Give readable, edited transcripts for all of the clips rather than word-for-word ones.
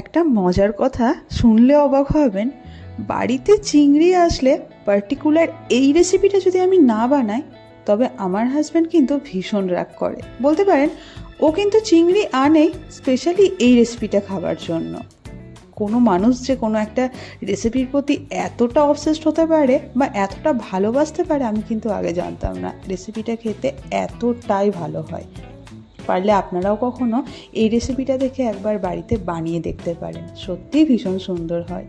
একটা মজার কথা শুনলে অবাক হবেন। বাড়িতে চিংড়ি আসলে পার্টিকুলার এই রেসিপিটা যদি আমি না বানাই তবে আমার হাজব্যান্ড কিন্তু ভীষণ রাগ করে। বলতে পারেন ও কিন্তু চিংড়ি আনে স্পেশালি এই রেসিপিটা খাবার জন্য। কোনো মানুষ যে কোনো একটা রেসিপির প্রতি এতটা অবসেসড হতে পারে বা এতটা ভালোবাসতে পারে আমি কিন্তু আগে জানতাম না। রেসিপিটা খেতে এতটাই ভালো হয়। পারলে আপনারাও কখনো এই রেসিপিটা দেখে একবার বাড়িতে বানিয়ে দেখতে পারেন, সত্যিই ভীষণ সুন্দর হয়।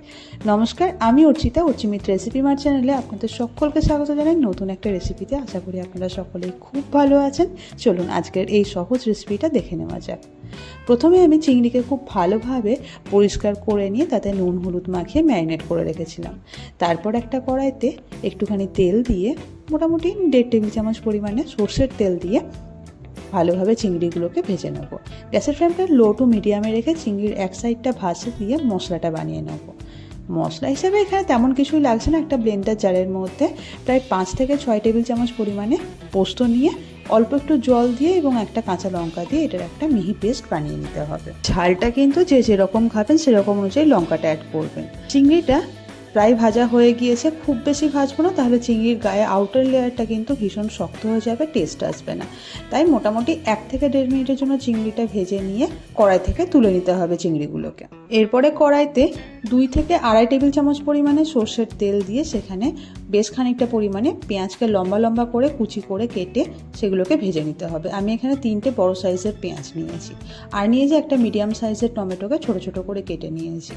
নমস্কার, আমি অর্চিতা, অর্চিমিত্র রেসিপি মার চ্যানেলে আপনাদের সকলকে স্বাগত জানাই নতুন একটা রেসিপিতে। আশা করি আপনারা সকলেই খুব ভালো আছেন। চলুন আজকের এই সহজ রেসিপিটা দেখে নেওয়া যাক। প্রথমে আমি চিংড়িকে খুব ভালোভাবে পরিষ্কার করে নিয়ে তাতে নুন হলুদ মাখিয়ে ম্যারিনেট করে রেখেছিলাম। তারপর একটা কড়াইতে একটুখানি তেল দিয়ে, মোটামুটি 1.5 টেবিল চামচ পরিমাণে সর্ষের তেল দিয়ে ভালোভাবে চিংড়িগুলোকে ভেজে নেব। গ্যাসের ফ্লেমটা লো টু মিডিয়ামে রেখে চিংড়ির এক সাইডটা ভাজে দিয়ে মশলাটা বানিয়ে নেব। মশলা হিসেবে এখানে তেমন কিছুই লাগছে না। একটা ব্লেন্ডার জারের মধ্যে প্রায় 5 থেকে 6 টেবিল চামচ পরিমাণে পোস্ত নিয়ে অল্প একটু জল দিয়ে এবং একটা কাঁচা লঙ্কা দিয়ে এটার একটা মিহি পেস্ট বানিয়ে নিতে হবে। ঝালটা কিন্তু যে যেরকম খাবেন সেরকম অনুযায়ী লঙ্কাটা অ্যাড করবেন। চিংড়িটা প্রায় ভাজা হয়ে গিয়েছে, খুব বেশি ভাজবো না, তাহলে চিংড়ির গায়ে আউটার লেয়ারটা কিন্তু ভীষণ শক্ত হয়ে যাবে, টেস্ট আসবে না। তাই মোটামুটি 1 থেকে 1.5 মিনিটের জন্য চিংড়িটা ভেজে নিয়ে কড়াই থেকে তুলে নিতে হবে চিংড়িগুলোকে। এরপরে কড়াইতে 2 থেকে 2.5 টেবিল চামচ পরিমাণে সর্ষের তেল দিয়ে সেখানে বেশ খানিকটা পরিমাণে পেঁয়াজকে লম্বা লম্বা করে কুচি করে কেটে সেগুলোকে ভেজে নিতে হবে। আমি এখানে 3টে বড় সাইজের পেঁয়াজ নিয়েছি, আর নিয়েছি একটা মিডিয়াম সাইজের টমেটোকে ছোট ছোট করে কেটে নিয়েছি।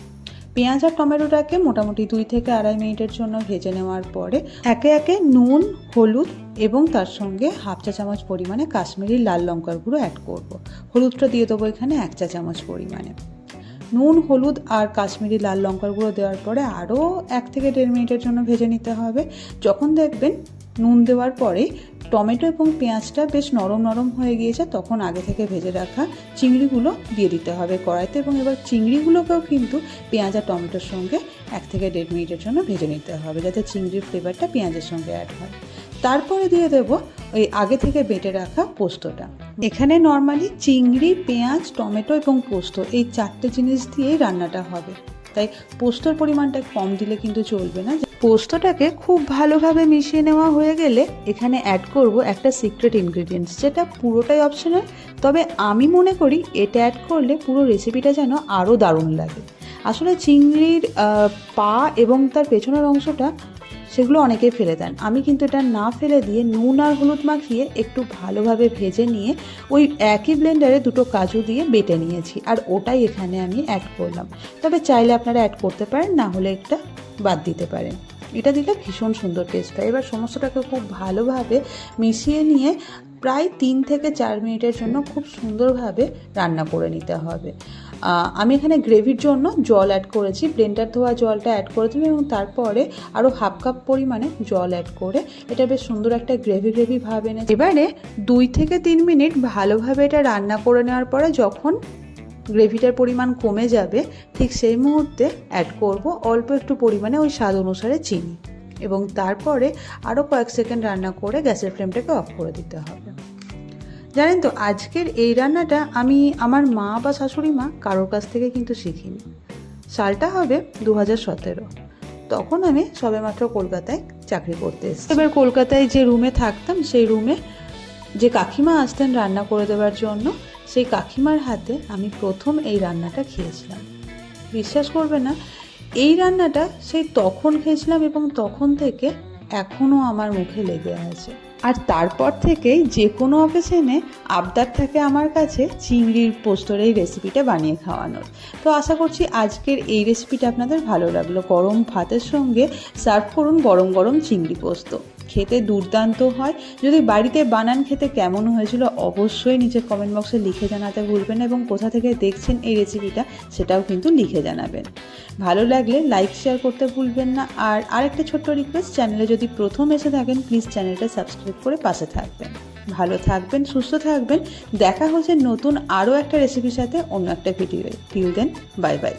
পেঁয়াজ আর টমেটোটাকে মোটামুটি 2 থেকে 2.5 মিনিটের জন্য ভেজে নেওয়ার পরে একে একে নুন, হলুদ এবং তার সঙ্গে 1/2 চা চামচ পরিমাণে কাশ্মীরি লাল লঙ্কার গুঁড়ো অ্যাড করব। হলুদটা দিয়ে দেবো এখানে 1 চা চামচ পরিমাণে। নুন, হলুদ আর কাশ্মীরি লাল লঙ্কার গুঁড়ো দেওয়ার পরে আরও 1 থেকে 1.5 মিনিটের জন্য ভেজে নিতে হবে। যখন দেখবেন নুন দেওয়ার পরে টমেটো এবং পেঁয়াজটা বেশ নরম নরম হয়ে গিয়েছে, তখন আগে থেকে ভেজে রাখা চিংড়িগুলো দিয়ে দিতে হবে কড়াইতে, এবং এবার চিংড়িগুলোকেও কিন্তু পেঁয়াজ আর টমেটোর সঙ্গে 1 থেকে 1.5 মিনিটের জন্য ভেজে নিতে হবে, যাতে চিংড়ির ফ্লেভারটা পেঁয়াজের সঙ্গে অ্যাড হয়। তারপরে দিয়ে দেবো ওই আগে থেকে বেটে রাখা পোস্তটা। এখানে নর্মালি চিংড়ি, পেঁয়াজ, টমেটো এবং পোস্ত এই 4টে জিনিস দিয়েই রান্নাটা হবে, তাই পোস্তর পরিমাণটা কম দিলে কিন্তু চলবে না। পোস্তটাকে খুব ভালোভাবে মিশিয়ে নেওয়া হয়ে গেলে এখানে অ্যাড করব একটা সিক্রেট ইনগ্রিডিয়েন্টস, যেটা পুরোটাই অপশনাল, তবে আমি মনে করি এটা অ্যাড করলে পুরো রেসিপিটা যেন আরও দারুণ লাগে। আসলে চিংড়ির পা এবং তার পেছনের অংশটা সেগুলো অনেকেই ফেলে দেন, আমি কিন্তু এটা না ফেলে দিয়ে নুন আর হলুদ মাখিয়ে একটু ভালোভাবে ভেজে নিয়ে ওই একই ব্লেন্ডারে 2টো কাজু দিয়ে বেটে নিয়েছি, আর ওটাই এখানে আমি অ্যাড করলাম। তবে চাইলে আপনারা অ্যাড করতে পারেন, না হলে একটা বাদ দিতে পারেন। এটা দিলে ভীষণ সুন্দর টেস্ট হয়। এবার সমস্তটাকে খুব ভালোভাবে মিশিয়ে নিয়ে প্রায় 3 থেকে 4 মিনিটের জন্য খুব সুন্দরভাবে রান্না করে নিতে হবে। আমি এখানে গ্রেভির জন্য জল অ্যাড করেছি, ব্লেন্ডার ধোয়া জলটা অ্যাড করে দেবেন এবং তারপরে আরও 1/2 কাপ পরিমাণে জল অ্যাড করে এটা বেশ সুন্দর একটা গ্রেভি ভাব এনে এবারে 2 থেকে 3 মিনিট ভালোভাবে এটা রান্না করে নেওয়ার পরে যখন গ্রেভিটার পরিমাণ কমে যাবে, ঠিক সেই মুহূর্তে অ্যাড করব অল্প একটু পরিমাণে ওই স্বাদ অনুসারে চিনি, এবং তারপরে আরও কয়েক সেকেন্ড রান্না করে গ্যাসের ফ্লেমটাকে অফ করে দিতে হবে। জানেন তো, আজকের এই রান্নাটা আমি আমার মা বা শাশুড়ি মা কারোর কাছ থেকে কিন্তু শিখিনি। সালটা হবে 2017, তখন আমি সবেমাত্র কলকাতায় চাকরি করতে এসেছি। এবার কলকাতায় যে রুমে থাকতাম সেই রুমে যে কাকিমা আসতেন রান্না করে দেওয়ার জন্য, সেই কাকিমার হাতে আমি প্রথম এই রান্নাটা খেয়েছিলাম। বিশ্বাস করবে না, এই রান্নাটা সেই তখন খেয়েছিলাম এবং তখন থেকে এখনও আমার মুখে লেগে আছে। আর তারপর থেকেই যে কোনো অকেশনে আবদার থাকে আমার কাছে চিংড়ির পোস্তর এই রেসিপিটা বানিয়ে খাওয়ানোর। তো আশা করছি আজকের এই রেসিপিটা আপনাদের ভালো লাগলো। গরম ভাতের সঙ্গে সার্ভ করুন গরম গরম চিংড়ি পোস্ত, খেতে দুর্দান্ত হয়। যদি বাড়িতে বানান খেতে কেমন হয়েছিল অবশ্যই নিচে কমেন্ট বক্সে লিখে জানাতে ভুলবেন না, এবং কোথা থেকে দেখছেন এই রেসিপিটা সেটাও কিন্তু লিখে জানাবেন। ভালো লাগলে লাইক শেয়ার করতে ভুলবেন না। আর আরেকটা ছোট্ট রিকোয়েস্ট, চ্যানেলে যদি প্রথম এসে থাকেন প্লিজ চ্যানেলটা সাবস্ক্রাইব করে পাশে থাকবেন। ভালো থাকবেন, সুস্থ থাকবেন। দেখা হচ্ছে নতুন আরও একটা রেসিপির সাথে অন্য একটা video. Till then, bye by.